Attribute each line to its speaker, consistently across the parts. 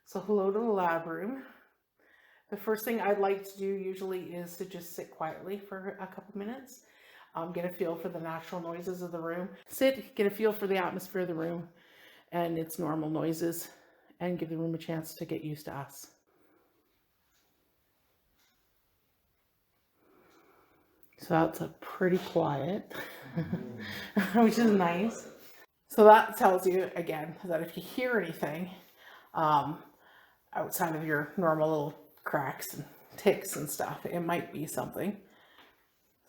Speaker 1: So hello to the lab room. The first thing I'd like to do usually is to just sit quietly for a couple minutes, get a feel for the natural noises of the room. Sit, get a feel for the atmosphere of the room and its normal noises, and give the room a chance to get used to us. So that's a pretty quiet, which is nice. So that tells you, again, that if you hear anything outside of your normal little cracks and ticks and stuff, it might be something.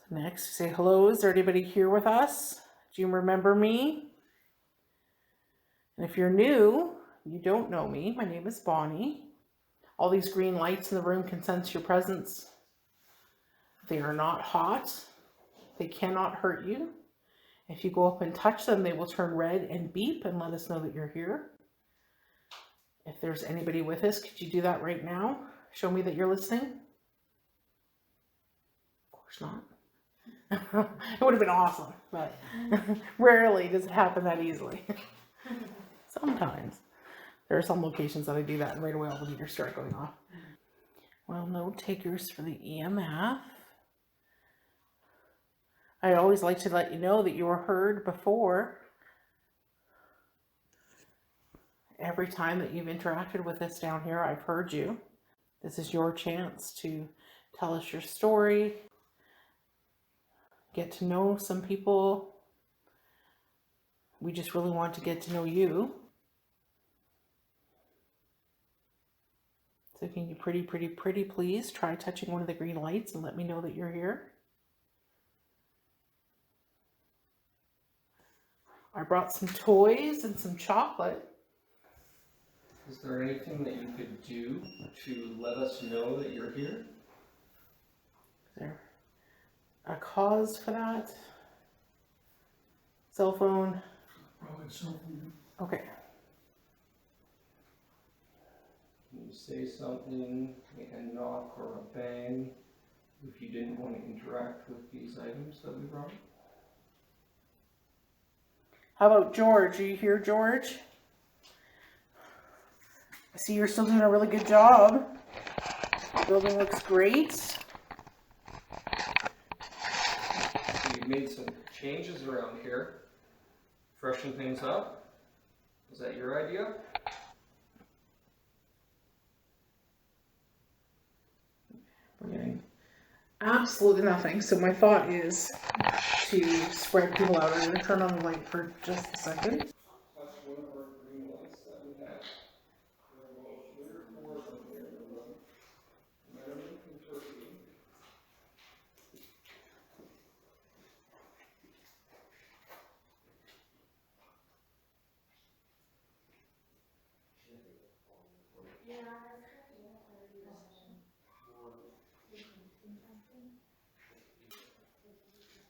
Speaker 1: So next, say hello. Is there anybody here with us? Do you remember me? And if you're new, you don't know me, my name is Bonnie. All these green lights in the room can sense your presence. They are not hot. They cannot hurt you. If you go up and touch them, they will turn red and beep and let us know that you're here. If there's anybody with us, could you do that right now? Show me that you're listening. Of course not. It would have been awesome, but rarely does it happen that easily. Sometimes. There are some locations that I do that and right away all the meters start going off. Well, no takers for the EMF. I always like to let you know that you were heard before. Every time that you've interacted with us down here, I've heard you. This is your chance to tell us your story, get to know some people. We just really want to get to know you. So can you pretty please try touching one of the green lights and let me know that you're here? I brought some toys and some chocolate.
Speaker 2: Is there anything that you could do to let us know that you're here?
Speaker 1: Is there a cause for that? Cell phone?
Speaker 3: Probably cell phone.
Speaker 1: Okay.
Speaker 2: Can you say something, make a knock or a bang, if you didn't want to interact with these items that we brought?
Speaker 1: How about George? Are you here, George? I see you're still doing a really good job. The building looks great.
Speaker 2: So you've made some changes around here, freshen things up. Is that your idea?
Speaker 1: We're getting absolutely nothing. So my thought is to spread people out. I'm going to turn on the light for just a second.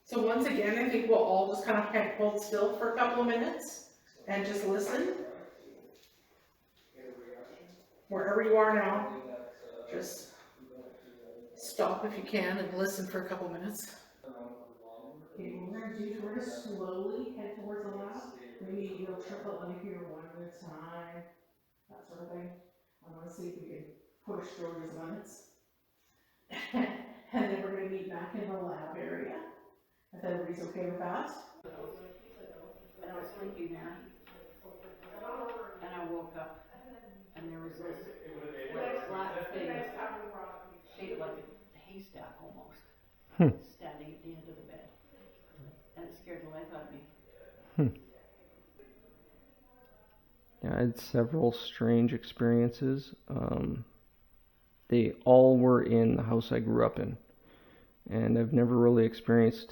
Speaker 1: So once again, I think we'll all just kind of hold still for a couple of minutes and just listen. Wherever you are now, just stop if you can and listen for a couple of minutes. Okay, what we're going to do is we're going to slowly head towards the lab. Maybe trickle out here one at a time, that sort of thing. I want to see if we can push George's limits. And then we're going to meet back in the lab area. If everybody's okay with that.
Speaker 4: And I was sleeping there, and I woke up, and there was this flat thing, shaped like a haystack almost, standing at the end of the bed, and it scared the life out of me.
Speaker 2: Yeah, I had several strange experiences. They all were in the house I grew up in, and I've never really experienced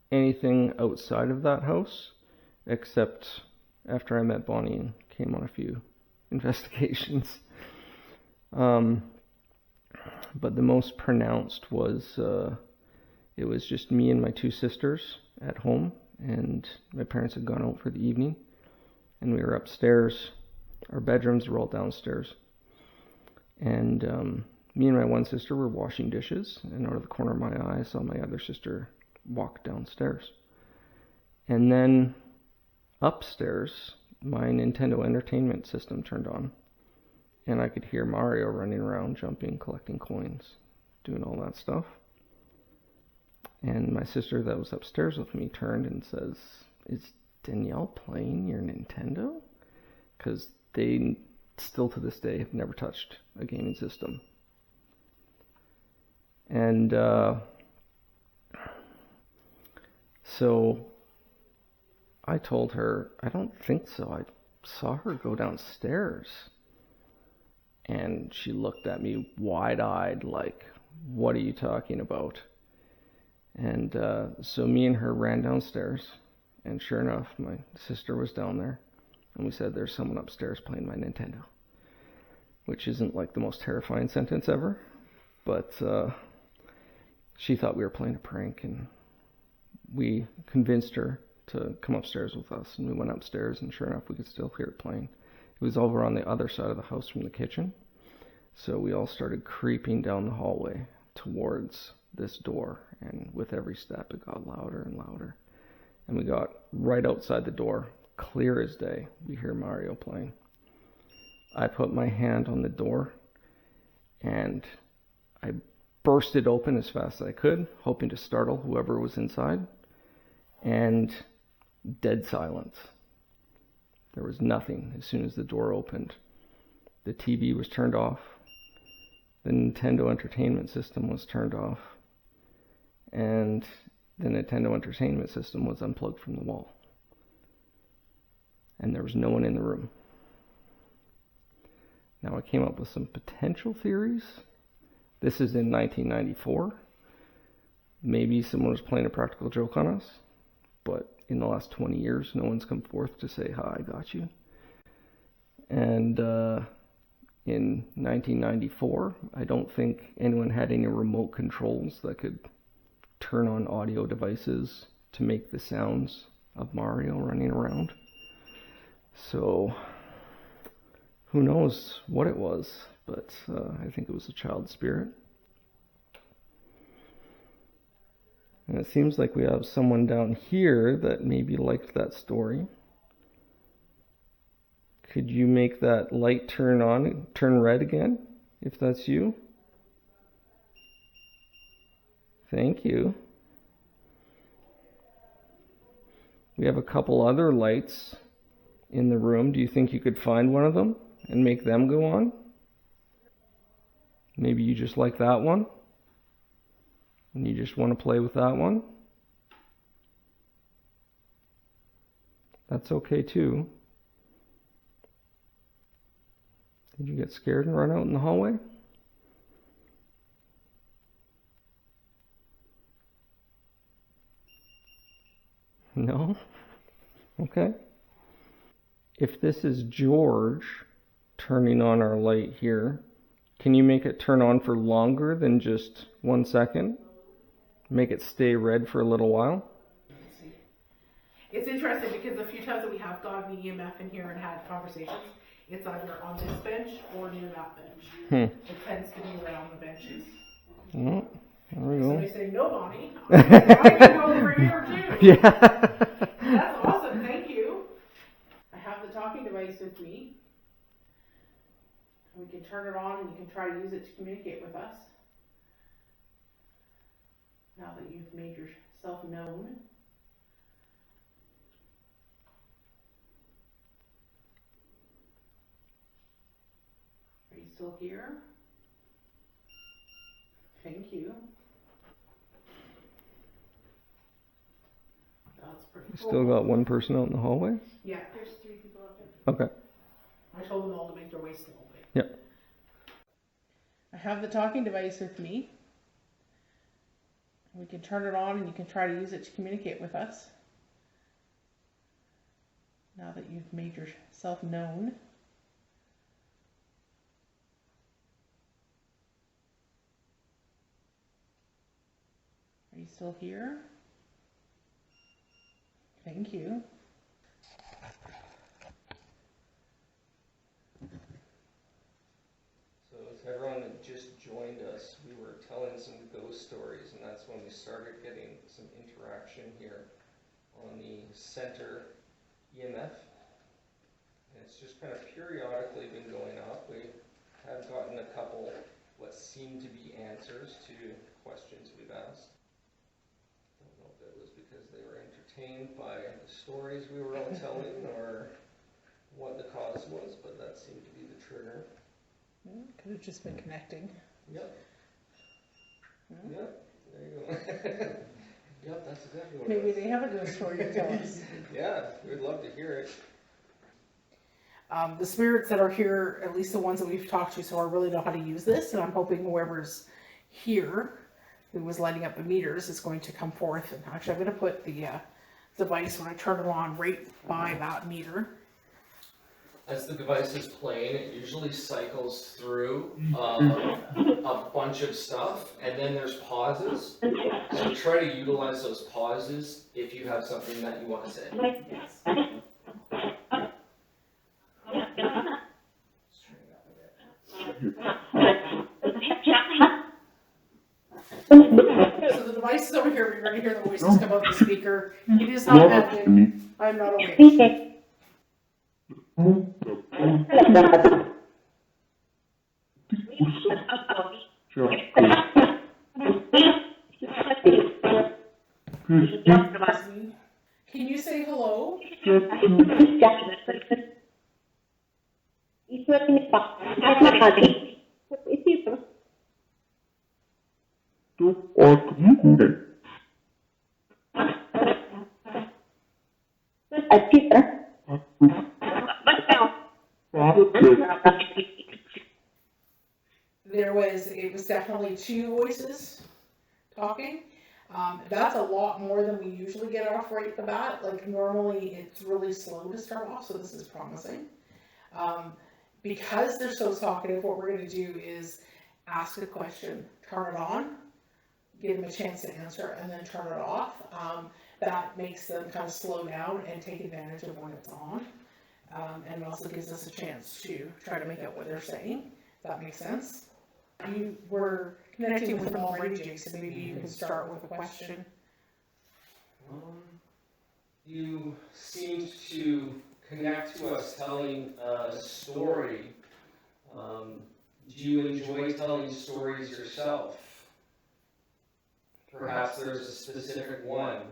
Speaker 2: anything outside of that house, except after I met Bonnie and came on a few investigations. But the most pronounced was, it was just me and my two sisters at home, and my parents had gone out for the evening, and we were upstairs. Our bedrooms were all downstairs. And me and my one sister were washing dishes, and out of the corner of my eye I saw my other sister walk downstairs. And then upstairs, my Nintendo Entertainment System turned on, and I could hear Mario running around, jumping, collecting coins, doing all that stuff. And my sister that was upstairs with me turned and says, "Is Danielle playing your Nintendo?" Because they still to this day have never touched a gaming system. And so I told her, "I don't think so. I saw her go downstairs." And she looked at me wide-eyed like, "What are you talking about?" And so me and her ran downstairs, and sure enough, my sister was down there, and we said, "There's someone upstairs playing my Nintendo," which isn't like the most terrifying sentence ever, but she thought we were playing a prank, and we convinced her to come upstairs with us, and we went upstairs, and sure enough, we could still hear it playing. It was over on the other side of the house from the kitchen, so we all started creeping down the hallway towards this door, and with every step it got louder and louder, and we got right outside the door, clear as day. We hear Mario playing. I put my hand on the door and I burst it open as fast as I could, hoping to startle whoever was inside, and dead silence. There was nothing as soon as the door opened. The TV was turned off. The Nintendo Entertainment System was turned off. And the Nintendo Entertainment System was unplugged from the wall. And there was no one in the room. Now I came up with some potential theories. This is in 1994. Maybe someone was playing a practical joke on us, but in the last 20 years, no one's come forth to say, "Hi, I got you." And in 1994, I don't think anyone had any remote controls that could turn on audio devices to make the sounds of Mario running around. So who knows what it was, but I think it was a child spirit. And it seems like we have someone down here that maybe liked that story. Could you make that light turn on, turn red again, if that's you? Thank you. We have a couple other lights in the room. Do you think you could find one of them and make them go on? Maybe you just like that one, and you just want to play with that one. That's okay too. Did you get scared and run out in the hallway? No? Okay. If this is George turning on our light here, can you make it turn on for longer than just 1 second? Make it stay red for a little while?
Speaker 1: It's interesting because a few times that we have gotten the EMF in here and had conversations, it's either on this bench or near that bench. It tends to be around the benches.
Speaker 2: Oh, there we go.
Speaker 1: Somebody say, "No, Bonnie, I can go over here too."
Speaker 2: Yeah.
Speaker 1: That's awesome, thank you. I have the talking device with me. We can turn it on and you can try to use it to communicate with us. Now that you've made yourself known. Are you still here? Thank you. That's pretty cool.
Speaker 2: Still got one person out in the hallway?
Speaker 1: Yeah, there's 3 people out there.
Speaker 2: Okay.
Speaker 1: I told them all to make their way slowly.
Speaker 2: Yep.
Speaker 1: I have the talking device with me. We can turn it on and you can try to use it to communicate with us. Now that you've made yourself known. Are you still here? Thank you.
Speaker 2: So as everyone that just joined us, we were telling some ghost stories, and that's when we started getting some interaction here on the center EMF. And it's just kind of periodically been going up. We have gotten a couple what seem to be answers to questions we've asked. I don't know if that was because they were entertained by the stories we were all telling or what the cause was, but that seemed to be the trigger.
Speaker 1: Could have just been connecting.
Speaker 2: Yep. Yep, there you go. Yep, that's exactly what it
Speaker 1: Maybe
Speaker 2: was.
Speaker 1: they have a ghost story to tell us.
Speaker 2: Yeah, we'd love to hear it.
Speaker 1: The spirits that are here, at least the ones that we've talked to so far, really know how to use this, and I'm hoping whoever's here who was lighting up the meters is going to come forth. And actually, I'm going to put the device when I turn it on right by that meter.
Speaker 2: As the device is playing, it usually cycles through a bunch of stuff, and then there's pauses. So try to utilize those pauses if you have something that you want to say.
Speaker 1: Yes. So the device is over here. You're going to hear the voices come out of the speaker. It is not magic. I'm not awake. Can you say hello? It was definitely two voices talking. That's a lot more than we usually get off right at the bat. Like normally it's really slow to start off, so this is promising. Because they're so talkative, what we're going to do is ask a question, turn it on, give them a chance to answer, and then turn it off. That makes them kind of slow down and take advantage of when it's on. And it also gives us a chance to try to make out what they're saying. If that makes sense. You were connecting with them already, Jason. Maybe you can start with a question.
Speaker 2: You seemed to connect to us telling a story. Do you enjoy telling stories yourself? Perhaps there's a specific one.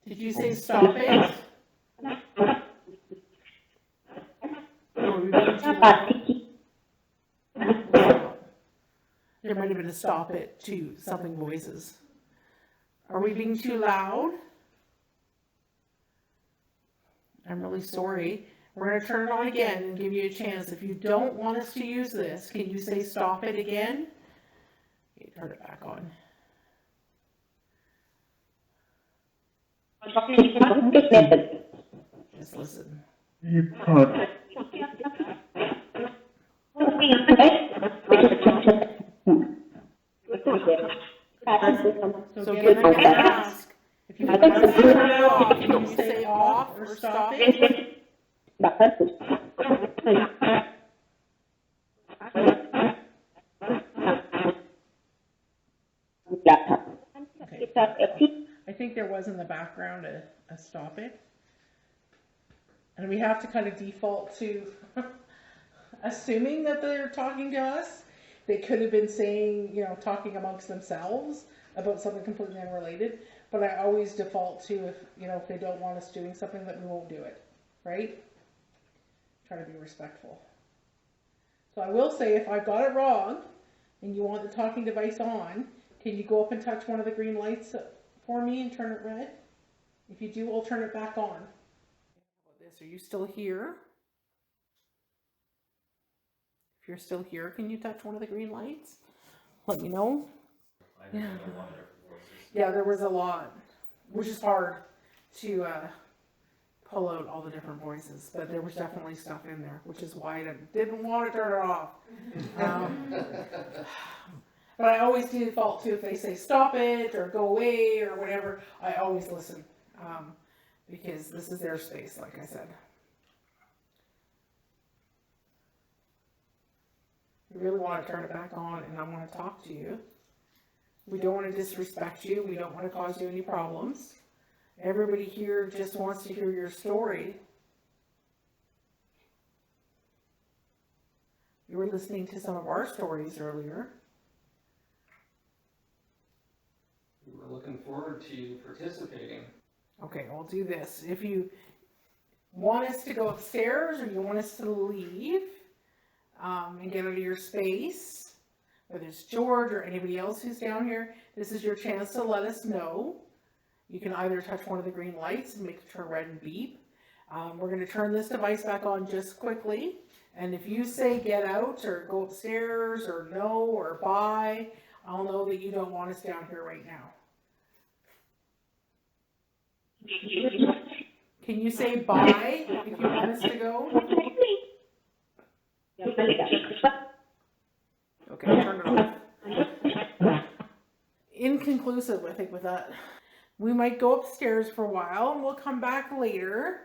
Speaker 1: Did you say stop it? Or were you being too loud? There might have been a stop it to something voices. Are we being too loud? I'm really sorry. We're going to turn it on again and give you a chance. If you don't want us to use this, can you say stop it again? Okay, turn it back on. Just listen. So again, I'm going to ask, if you want us to turn it off, can you say off or stop it? Okay. I think there was in the background a stop it. And we have to kind of default to assuming that they're talking to us. They could have been saying, talking amongst themselves about something completely unrelated. But I always default to if they don't want us doing something, that we won't do it. Right? Try to be respectful. So I will say, if I got it wrong and you want the talking device on, can you go up and touch one of the green lights for me and turn it red? If you do, I'll turn it back on. Are you still here? If you're still here, can you touch one of the green lights? Let me know. Yeah, there was a lot, which is hard to pull out all the different voices, but there was definitely stuff in there, which is why I didn't want to turn it off. But I always default to, if they say stop it or go away or whatever, I always listen. because this is their space, like I said. You really want to turn it back on, and I want to talk to you. We don't want to disrespect you. We don't want to cause you any problems. Everybody here just wants to hear your story. You were listening to some of our stories earlier.
Speaker 2: We were looking forward to you participating.
Speaker 1: Okay, we'll do this. If you want us to go upstairs or you want us to leave and get out of your space, whether it's George or anybody else who's down here, this is your chance to let us know. You can either touch one of the green lights and make it turn red and beep. We're going to turn this device back on just quickly. And if you say get out or go upstairs or no or bye, I'll know that you don't want us down here right now. Can you say bye if you want us to go? Okay, turn it off. Inconclusive, I think, with that. We might go upstairs for a while and we'll come back later.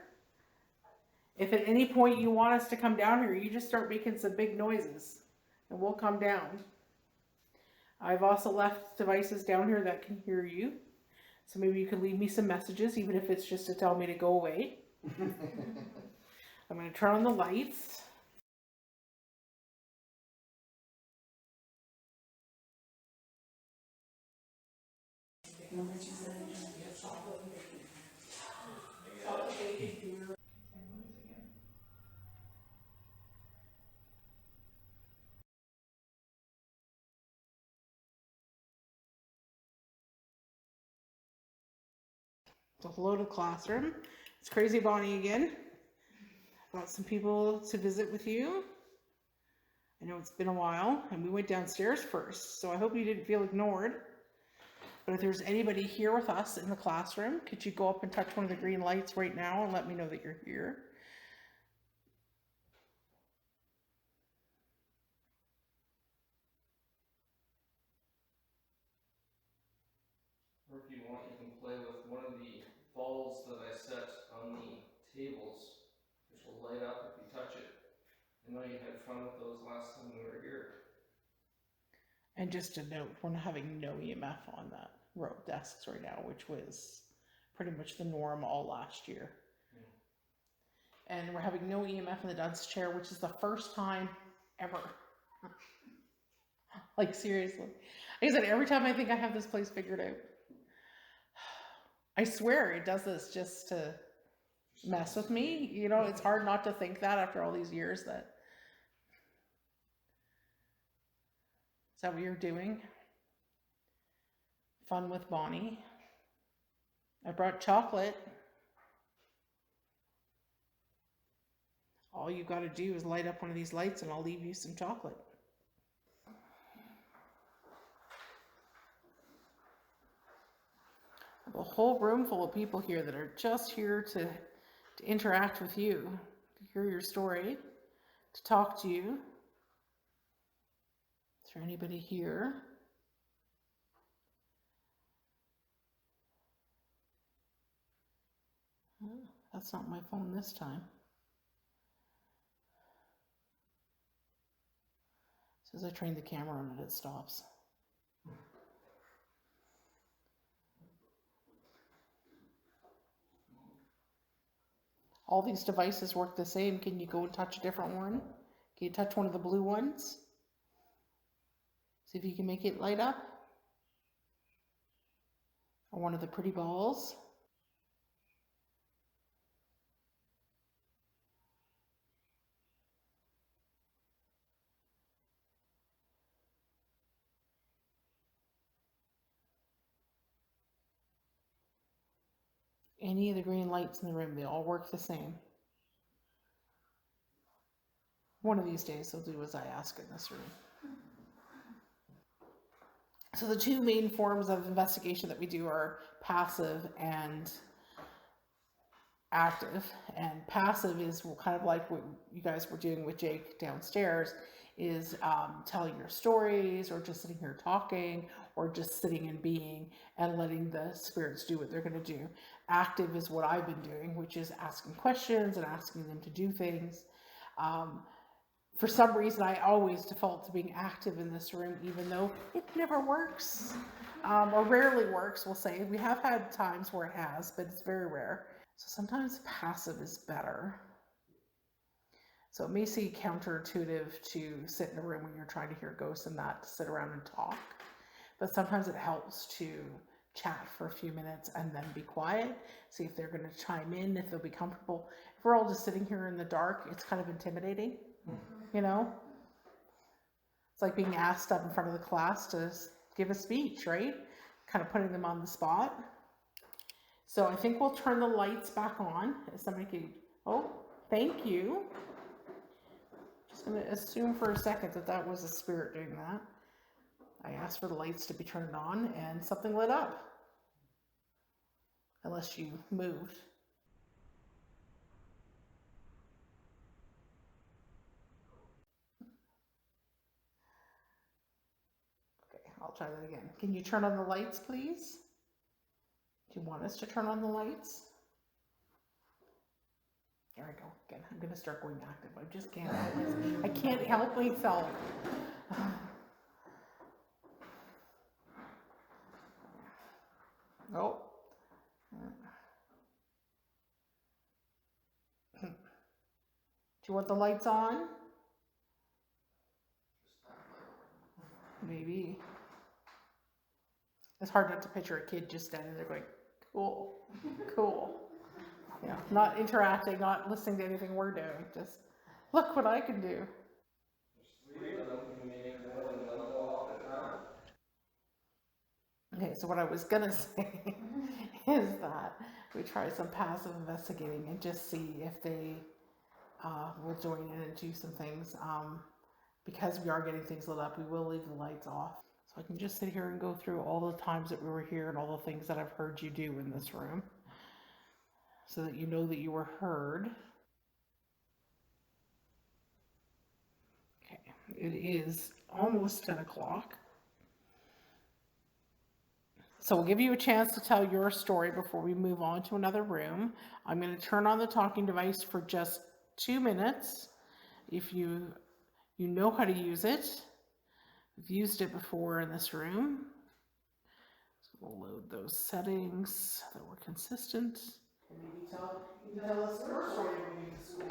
Speaker 1: If at any point you want us to come down here, you just start making some big noises and we'll come down. I've also left devices down here that can hear you. So maybe you can leave me some messages, even if it's just to tell me to go away. I'm going to turn on the lights. So hello to classroom. It's Crazy Bonnie again. Got some people to visit with you. I know it's been a while, and we went downstairs first, so I hope you didn't feel ignored. But if there's anybody here with us in the classroom, could you go up and touch one of the green lights right now and let me know that you're here?
Speaker 2: Or if you want, you can play with one of the balls that I set on the tables, which will light up if you touch it. I know you had fun with those last time we were here.
Speaker 1: And just a note, we're not having no EMF on that row of desks right now, which was pretty much the norm all last year. Yeah. And we're having no EMF in the dunce chair, which is the first time ever. Like, seriously. Like I said, every time I think I have this place figured out, I swear it does this just to mess with me. You know, it's hard not to think that after all these years that. Is that what you're doing? Fun with Bonnie. I brought chocolate. All you got to do is light up one of these lights and I'll leave you some chocolate. I have a whole room full of people here that are just here to interact with you, to hear your story, to talk to you. Is there anybody here? Oh, that's not my phone this time. As soon as I train the camera on it, it stops. All these devices work the same. Can you go and touch a different one? Can you touch one of the blue ones? See if you can make it light up. Or one of the pretty balls. Any of the green lights in the room, they all work the same. One of these days they'll do as I ask in this room. So the two main forms of investigation that we do are passive and active. And passive is kind of like what you guys were doing with Jake downstairs. is telling your stories, or just sitting here talking, or just sitting and being and letting the spirits do what they're going to do. Active is what I've been doing, which is asking questions and asking them to do things. For some reason, I always default to being active in this room, even though it never works, or rarely works, we'll say. We have had times where it has, but it's very rare. So sometimes passive is better. So it may seem counterintuitive to sit in a room when you're trying to hear ghosts and not to sit around and talk, but sometimes it helps to chat for a few minutes and then be quiet, see if they're going to chime in, if they'll be comfortable. If we're all just sitting here in the dark, it's kind of intimidating. You know, it's like being asked up in front of the class to give a speech, right? Kind of putting them on the spot. So I think we'll turn the lights back on. If somebody could, oh, thank you. Just going to assume for a second that that was a spirit doing that. I asked for the lights to be turned on and something lit up. Unless you moved. I'll try that again. Can you turn on the lights, please? Do you want us to turn on the lights? There I go. Again, I'm going to start going active. I just can't help myself. I can't help myself. Oh. Do you want the lights on? Maybe. It's hard not to picture a kid just standing there going, cool, cool. Yeah, not interacting, not listening to anything we're doing. Just look what I can do. Okay, so what I was gonna say is that we try some passive investigating and just see if they will join in and do some things. Because we are getting things lit up, we will leave the lights off. So I can just sit here and go through all the times that we were here and all the things that I've heard you do in this room, so that you know that you were heard. Okay, it is almost 10 o'clock. So we'll give you a chance to tell your story before we move on to another room. I'm going to turn on the talking device for just 2 minutes. If you know how to use it, we've used it before in this room. So we'll load those settings so that we're consistent. And maybe you can tell us your story of going to school.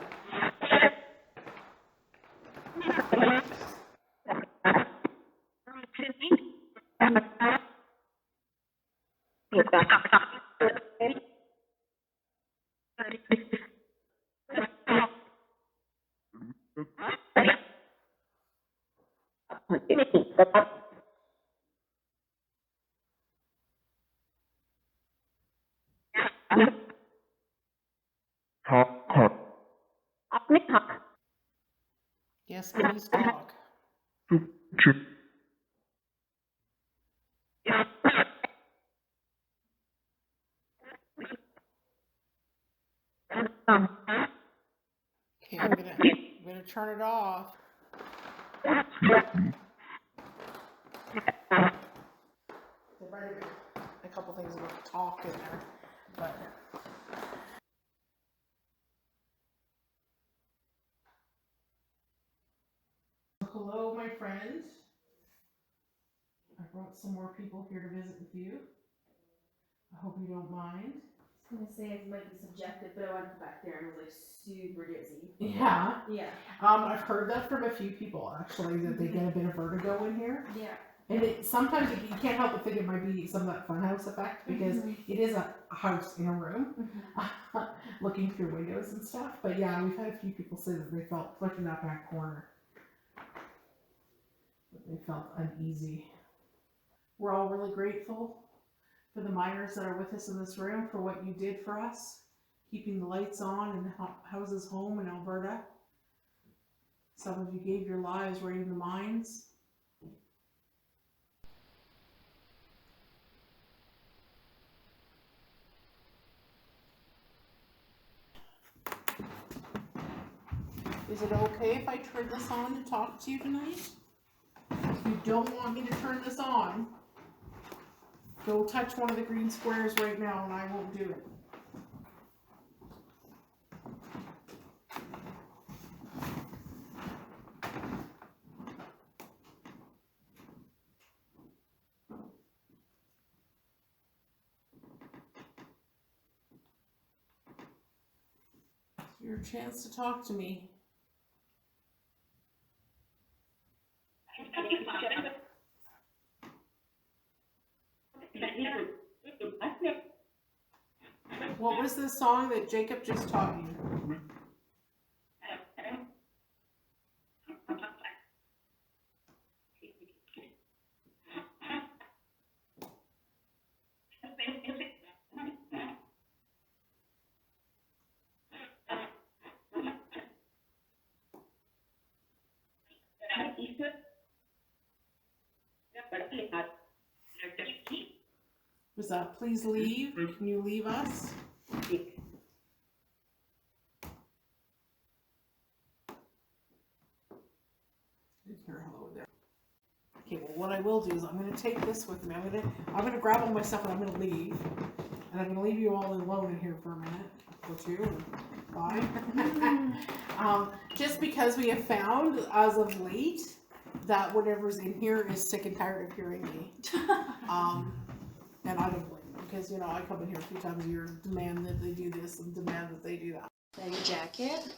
Speaker 1: Yes, please talk. Okay, I'm gonna turn it off. There might have been a couple things about talk in there, but hello, my friend. I brought some more people here to visit with you. I hope you don't mind.
Speaker 5: I was gonna say it might be subjective, but I went back there and it was like super dizzy.
Speaker 1: Yeah.
Speaker 5: Yeah.
Speaker 1: I've heard that from a few people actually, that they get a bit of vertigo in here.
Speaker 5: Yeah.
Speaker 1: And sometimes you can't help but think it might be some of that funhouse effect, because it is a house in a room, looking through windows and stuff. But yeah, we've had a few people say that they felt, especially in that back corner, that they felt uneasy. We're all really grateful for the miners that are with us in this room, for what you did for us, keeping the lights on in houses home in Alberta. Some of you gave your lives raiding the mines. Is it okay if I turn this on to talk to you tonight? If you don't want me to turn this on, go touch one of the green squares right now and I won't do it. It's your chance to talk to me. What was the song that Jacob just taught you? Was that please leave? Can you leave us? Didn't hear hello there. Okay, well what I will do is I'm gonna take this with me. I'm gonna grab all my stuff and I'm gonna leave. And I'm gonna leave you all alone in here for a minute or two or bye. Just because we have found as of late that whatever's in here is sick and tired of hearing me. And I don't blame them because you know I come in here a few times a year and demand that they do this and demand that they do that.
Speaker 6: Is that your jacket?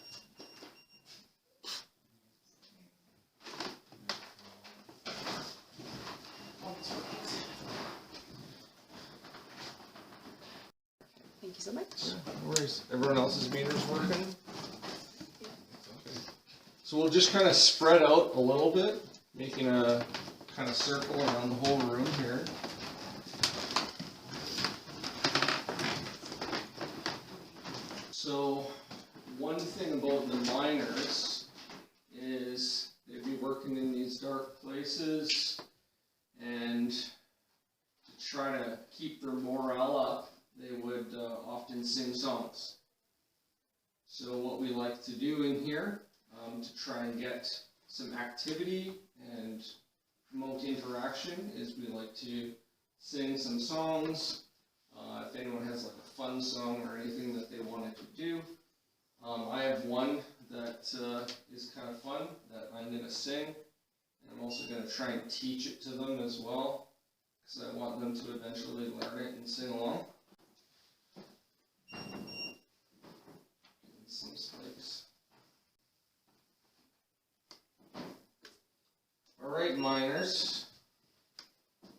Speaker 6: Thank you so much.
Speaker 7: No worries. Everyone else's meter's working? Okay. So we'll just kind of spread out a little bit, making a kind of circle around the whole room here. So one thing about the miners is they'd be working in these dark places, and to try to keep their morale up, they would often sing songs. So what we like to do in here, to try and get some activity and promote interaction, is we like to sing some songs. If anyone has like a fun song or anything that they wanted to do. I have one that is kind of fun that I'm going to sing. And I'm also going to try and teach it to them as well, because I want them to eventually learn it and sing along. Some spikes. Alright, miners.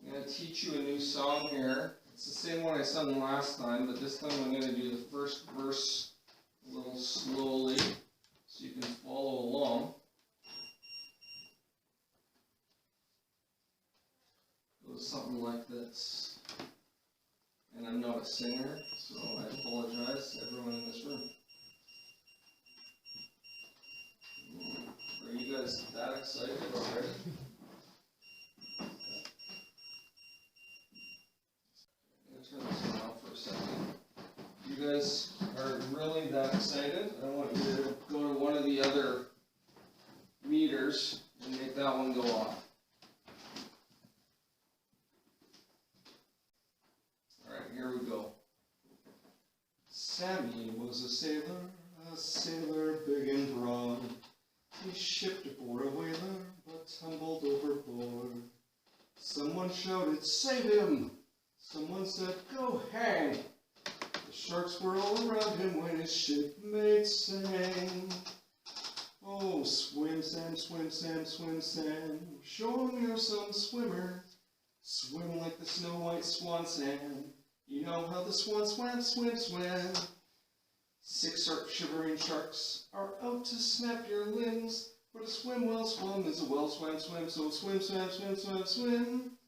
Speaker 7: I'm going to teach you a new song here. It's the same one I sung last time, but this time I'm going to do the first verse a little slowly so you can follow along. It goes something like this. And I'm not a singer, so I apologize to everyone in this room. Are you guys that excited already? I'm going to turn this off for a second. You guys are really that excited? I want you to go to one of the other meters and make that one go off. Alright, here we go. Sammy was a sailor big and broad. He shipped aboard a whaler, but tumbled overboard. Someone shouted, "Save him!" Someone said, "Go hang!" The sharks were all around him when his shipmates sang. Oh, swim, Sam, swim, Sam, swim, Sam. Show 'em you're some swimmer. Swim like the snow white swan, Sam. You know how the swan swam, swim, swim. 6 shivering sharks are out to snap your limbs, but a swim well swum is a well swam swim, so swim, swam, swim, swim, swim.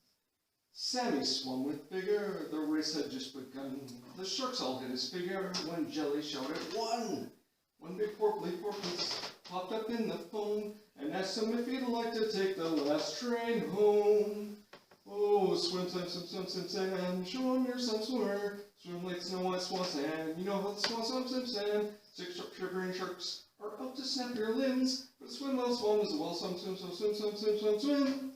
Speaker 7: Sammy swam with vigor, the race had just begun. The sharks all hit his figure when Jelly shouted, "One!" One big porpoise popped up in the foam and asked him if he'd like to take the last train home. Oh, swim, swim, swim, swim, swim, Sam. Show 'em you're some swimmer. Swim like snow white swan, Sam. You know how the swan swim, swim, Sam. 6 shivering sharks are out to snap your limbs. But swim, well, swim, as well, swim, swim, swim, swim, swim, swim, swim, swim.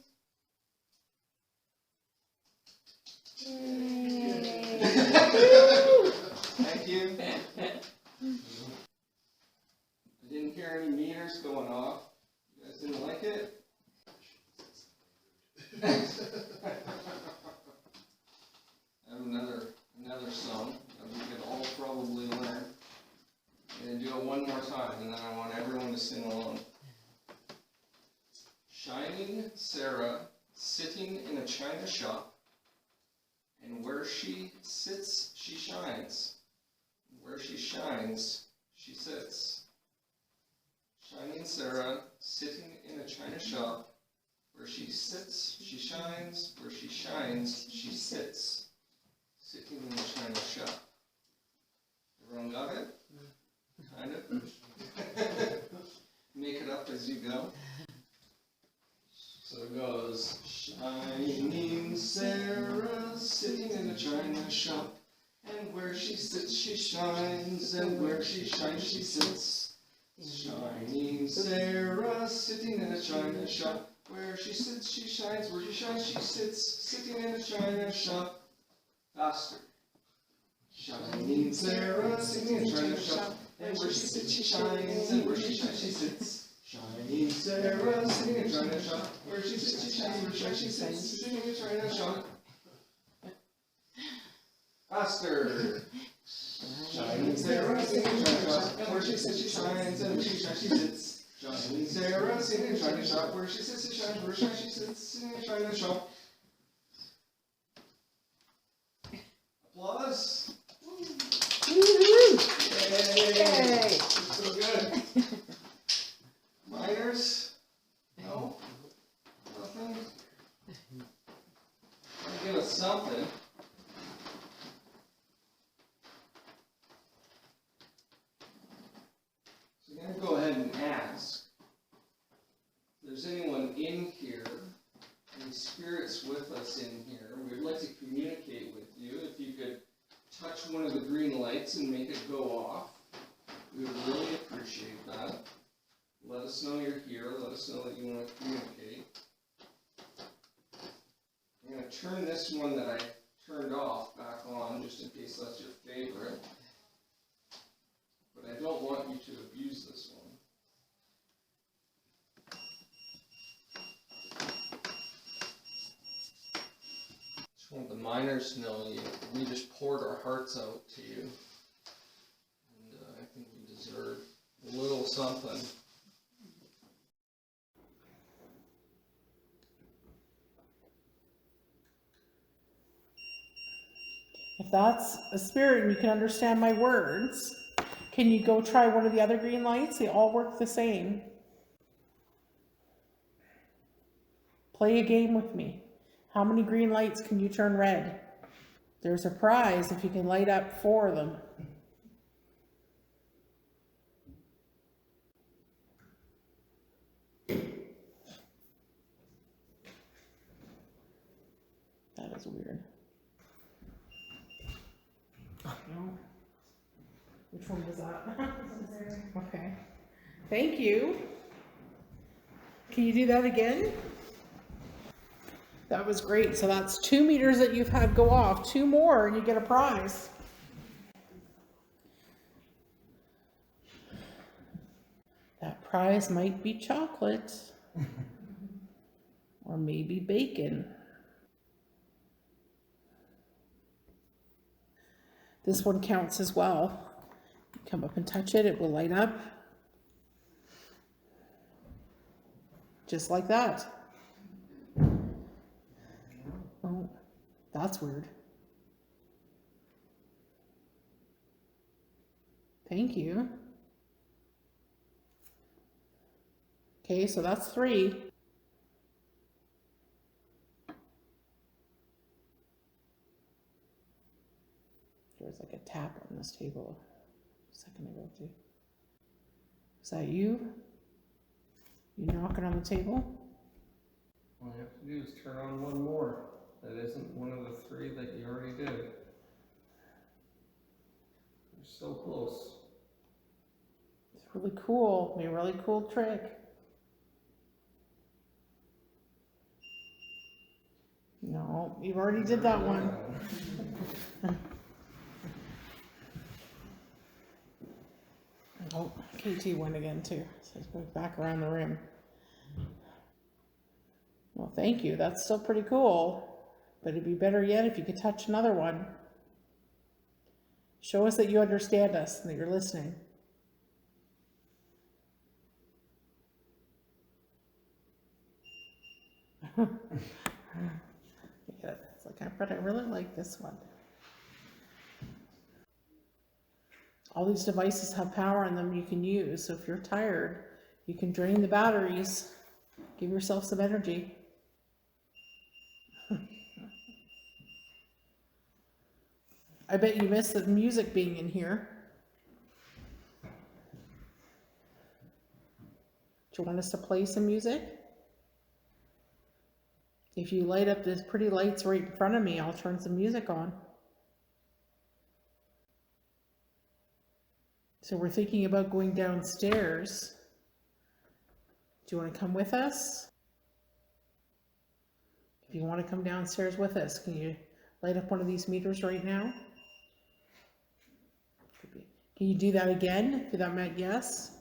Speaker 7: Thank you. I didn't hear any meters going off. You guys didn't like it? I have another song that we could all probably learn. I'm going to do it one more time, and then I want everyone to sing along. Shining Sarah, sitting in a china shop, and where she sits, she shines. Where she shines, she sits. Shining Sarah, sitting in a china shop, where she sits, she shines. Where she shines, she sits. Sitting in the china shop. Everyone got it? Kind of? Make it up as you go. So it goes, Shining Sarah, sitting in a china shop, and where she sits, she shines, and where she shines, she sits. Shining Sarah, sitting in a china shop, where she sits, she shines, where she shines, she sits, sitting in a china shop. Faster. Shining Sarah, sitting in a china shop, and where she sits, she shines, and where she shines, she sits. Shining Sarah, sitting in a china shop, where she sits, she shines, where she shines, she sits, sitting in a china shop. Faster. Shining Sarah, sitting in a china shop, and where she sits, she shines, and where she shines, she sits. Shining Sarah, sitting in a china shop, where she sits, she shines, where she shines, she sits, sitting in a china shop. Applause. Yay! So good. Minors? No? Nothing? Give us something. So I'm going to go ahead and ask if there's anyone in here, any spirits with us in here. We'd like to communicate with you. If you could touch one of the green lights and make it go off, we would really appreciate that. Let us know you're here. Let us know that you want to communicate. I'm going to turn this one that I turned off back on, just in case that's your favorite. But I don't want you to abuse this one. Just want the miners to know we just poured our hearts out to you. And I think we deserve a little something.
Speaker 1: If that's a spirit and you can understand my words, can you go try one of the other green lights? They all work the same. Play a game with me. How many green lights can you turn red? There's a prize if you can light up 4 of them. That is weird. No. Which one was that? Okay. Thank you. Can you do that again? That was great. So that's 2 meters that you've had go off. 2 more and you get a prize. That prize might be chocolate. Or maybe bacon. This one counts as well. Come up and touch it, it will light up. Just like that. Oh, that's weird. Thank you. Okay, so that's 3. There was like a tap on this table a second ago too. Is that you? You knocking on the table?
Speaker 2: All you have to do is turn on one more. That isn't one of the 3 that you already did. You're so close.
Speaker 1: It's really cool. Be a really cool trick. No, you already did that one. Oh, KT went again too. So it's going back around the rim. Well, thank you. That's still pretty cool. But it'd be better yet if you could touch another one. Show us that you understand us and that you're listening. Yeah, it's like, but I really like this one. All these devices have power in them you can use. So if you're tired, you can drain the batteries. Give yourself some energy. I bet you missed the music being in here. Do you want us to play some music? If you light up these pretty lights right in front of me, I'll turn some music on. So we're thinking about going downstairs. Do you want to come with us? If you want to come downstairs with us, can you light up one of these meters right now? Can you do that again? If that meant yes.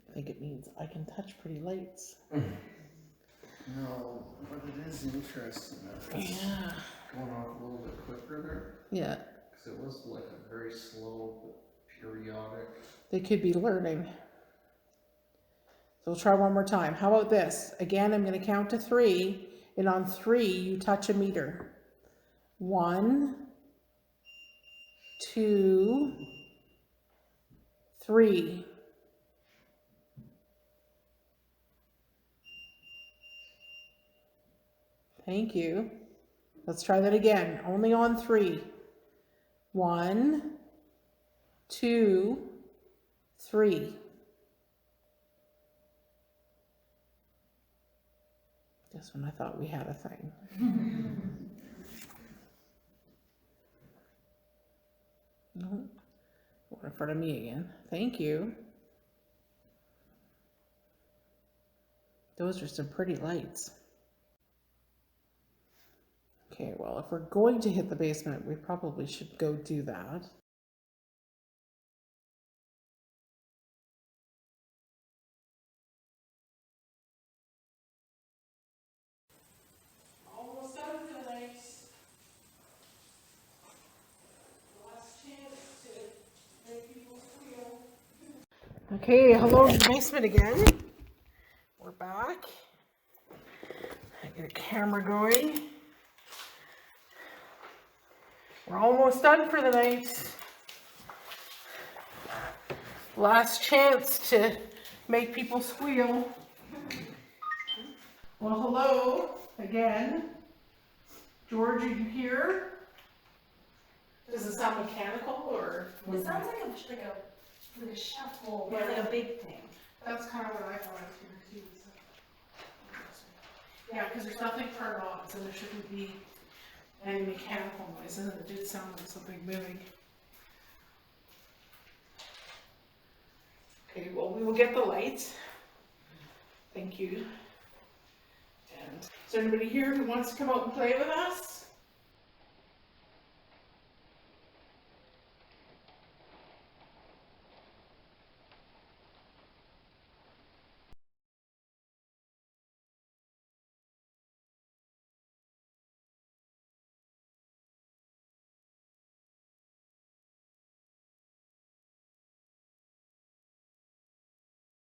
Speaker 1: I think it means I can touch pretty lights.
Speaker 7: No, but it is interesting that it's
Speaker 1: Yeah.
Speaker 7: going off a little bit quicker there.
Speaker 1: Yeah.
Speaker 7: Because it was like a very slow, but periodic.
Speaker 1: They could be learning. So we'll try one more time. How about this? Again, I'm going to count to 3, and on 3, you touch a meter. 1, 2, 3. Thank you. Let's try that again. Only on 3. 1, 2, 3. This one I thought we had a thing. No, one in front of me again. Thank you. Those are some pretty lights. Okay, well, if we're going to hit the basement, we probably should go do that. Almost done for the night. Last chance to make people squeal. Okay, hello to the basement again. We're back. I get a camera going. We're almost done for the night. Last chance to make people squeal. Well, hello again. George, are you here? Does it sound mechanical or?
Speaker 5: It sounds like a shuffle,
Speaker 1: Yeah.
Speaker 5: like a big thing.
Speaker 1: That's kind of what I thought too. Yeah, because there's nothing turned on, so there shouldn't be any mechanical noises. It did sound like something moving. Okay, well, we will get the lights. Thank you. And is there anybody here who wants to come out and play with us?